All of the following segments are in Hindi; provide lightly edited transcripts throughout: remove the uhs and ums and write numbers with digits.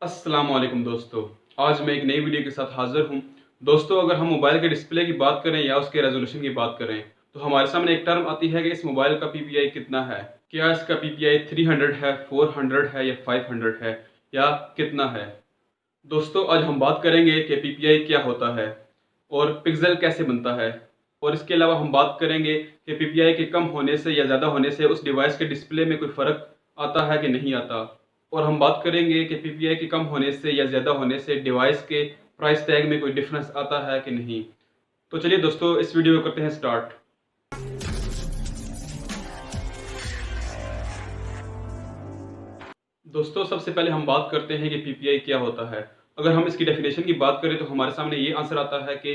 अस्सलाम वालेकुम दोस्तों। आज मैं एक नई वीडियो के साथ हाजिर हूँ। दोस्तों, अगर हम मोबाइल के डिस्प्ले की बात करें या उसके रेजोल्यूशन की बात करें तो हमारे सामने एक टर्म आती है कि इस मोबाइल का पीपीआई कितना है। क्या इसका पीपीआई 300 है, 400 है या 500 है या कितना है। दोस्तों, आज हम बात करेंगे कि पीपीआई क्या होता है और पिक्सल कैसे बनता है, और इसके अलावा हम बात करेंगे कि पीपीआई के कम होने से या ज़्यादा होने से उस डिवाइस के डिस्प्ले में कोई फ़र्क आता है कि नहीं आता। और हम बात करेंगे कि पीपीआई के कम होने से या ज़्यादा होने से डिवाइस के प्राइस टैग में कोई डिफरेंस आता है कि नहीं। तो चलिए दोस्तों, इस वीडियो को करते हैं स्टार्ट। दोस्तों, सबसे पहले हम बात करते हैं कि पीपीआई क्या होता है। अगर हम इसकी डेफिनेशन की बात करें तो हमारे सामने ये आंसर आता है कि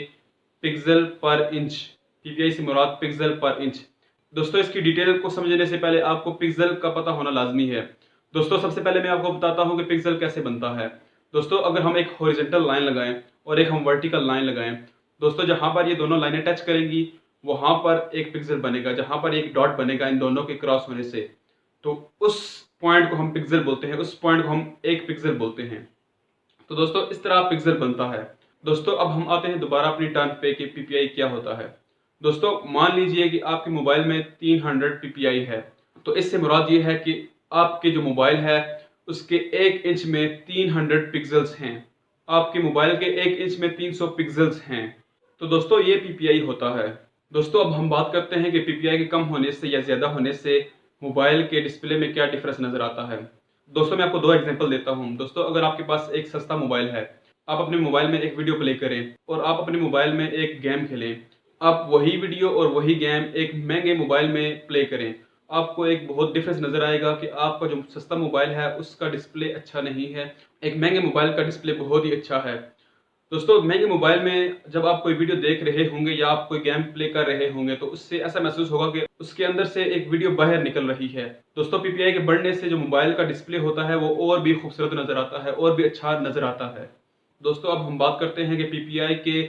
पिक्सल पर इंच। पीपीआई से मुराद पिक्सल पर इंच। दोस्तों, इसकी डिटेल को समझने से पहले आपको पिक्सल का पता होना लाजमी है। दोस्तों, सबसे पहले मैं आपको बताता हूँ कि पिक्सल कैसे बनता है। दोस्तों, अगर हम एक हॉरिजॉन्टल लाइन लगाएं और एक हम वर्टिकल लाइन लगाएं, दोस्तों जहां पर ये दोनों लाइनें टच करेंगी वहां पर एक पिक्सल बनेगा, जहां पर एक डॉट बनेगा इन दोनों के क्रॉस होने से। तो उस पॉइंट को हम पिक्सल बोलते हैं, उस पॉइंट को हम एक पिक्सल बोलते हैं। तो दोस्तों, इस तरह पिक्सल बनता है। दोस्तों, अब हम आते हैं दोबारा अपनी टर्न पे कि पीपीआई क्या होता है। दोस्तों, मान लीजिए कि आपके मोबाइल में 300 पीपीआई है। तो इससे मुराद ये है कि आपके जो मोबाइल है उसके 1 इंच में 300 पिक्सल्स हैं। आपके मोबाइल के 1 इंच में 300 पिक्सल्स हैं। तो दोस्तों, ये पीपीआई होता है। दोस्तों, अब हम बात करते हैं कि पीपीआई के कम होने से या ज़्यादा होने से मोबाइल के डिस्प्ले में क्या डिफरेंस नज़र आता है। दोस्तों, मैं आपको दो एग्जांपल देता हूँ। दोस्तों, अगर आपके पास एक सस्ता मोबाइल है, आप अपने मोबाइल में एक वीडियो प्ले करें और आप अपने मोबाइल में एक गेम खेलें। आप वही वीडियो और वही गेम एक महंगे मोबाइल में प्ले करें, आपको एक बहुत डिफरेंस नज़र आएगा कि आपका जो सस्ता मोबाइल है उसका डिस्प्ले अच्छा नहीं है, एक महंगे मोबाइल का डिस्प्ले बहुत ही अच्छा है। दोस्तों, महंगे मोबाइल में जब आप कोई वीडियो देख रहे होंगे या आप कोई गेम प्ले कर रहे होंगे तो उससे ऐसा महसूस होगा कि उसके अंदर से एक वीडियो बाहर निकल रही है। दोस्तों, पीपीआई के बढ़ने से जो मोबाइल का डिस्प्ले होता है वो और भी खूबसूरत नज़र आता है और भी अच्छा नज़र आता है। दोस्तों, अब हम बात करते हैं कि पीपीआई के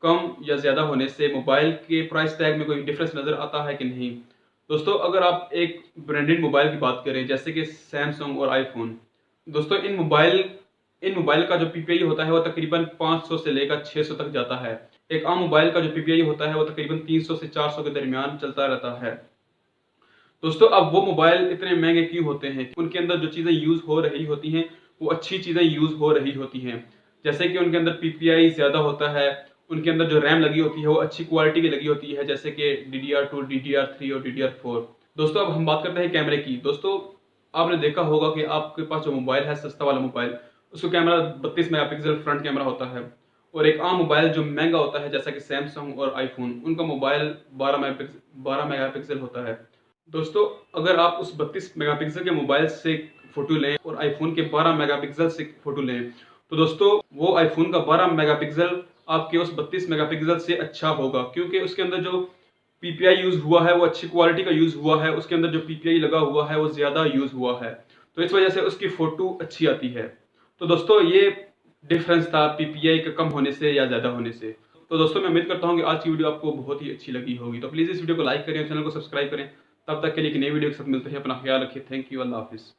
कम या ज़्यादा होने से मोबाइल के प्राइस टैग में कोई डिफरेंस नज़र आता है कि नहीं। दोस्तों, अगर आप एक ब्रांडेड मोबाइल की बात करें जैसे कि सैमसंग और आईफोन, दोस्तों इन मोबाइल का जो पीपीआई होता है वो तकरीबन 500 से लेकर 600 तक जाता है। एक आम मोबाइल का जो पीपीआई होता है वो तकरीबन 300 से 400 के दरमियान चलता रहता है। दोस्तों, अब वो मोबाइल इतने महंगे क्यों होते हैं? उनके अंदर जो चीज़ें यूज़ हो रही होती हैं वो अच्छी चीज़ें यूज़ हो रही होती हैं। जैसे कि उनके अंदर पीपीआई ज़्यादा होता है, उनके अंदर जो रैम लगी होती है वो अच्छी क्वालिटी की लगी होती है, जैसे कि DDR2, DDR3 और DDR4। दोस्तों, अब हम बात करते हैं कैमरे की। दोस्तों, आपने देखा होगा कि आपके पास जो मोबाइल है, सस्ता वाला मोबाइल, उसका कैमरा 32 मेगापिक्सल फ्रंट कैमरा होता है। और एक आम मोबाइल जो महंगा होता है जैसा कि सैमसंग और आईफोन, उनका मोबाइल 12 मेगापिक्सल होता है। दोस्तों, अगर आप उस 32 मेगापिक्सल के मोबाइल से फ़ोटो लें और आईफ़ोन के 12 मेगापिक्सल से फ़ोटो लें, तो दोस्तों वो आईफ़ोन का 12 मेगापिक्सल आपके उस 32 मेगापिक्सल से अच्छा होगा, क्योंकि उसके अंदर जो पीपीआई यूज़ हुआ है वो अच्छी क्वालिटी का यूज़ हुआ है, उसके अंदर जो पीपीआई लगा हुआ है वो ज़्यादा यूज़ हुआ है। तो इस वजह से उसकी फ़ोटो अच्छी आती है। तो दोस्तों, ये डिफ़रेंस था पीपीआई का कम होने से या ज़्यादा होने से। तो दोस्तों, मैं उम्मीद करता हूँ कि आज की वीडियो आपको बहुत ही अच्छी लगी होगी। तो प्लीज़ इस वीडियो को लाइक करें, चैनल को सब्सक्राइब करें। तब तक के लिए एक नई वीडियो के साथ मिलते हैं। अपना ख्याल रखिए। Thank you. अल्लाह हाफ़िज़।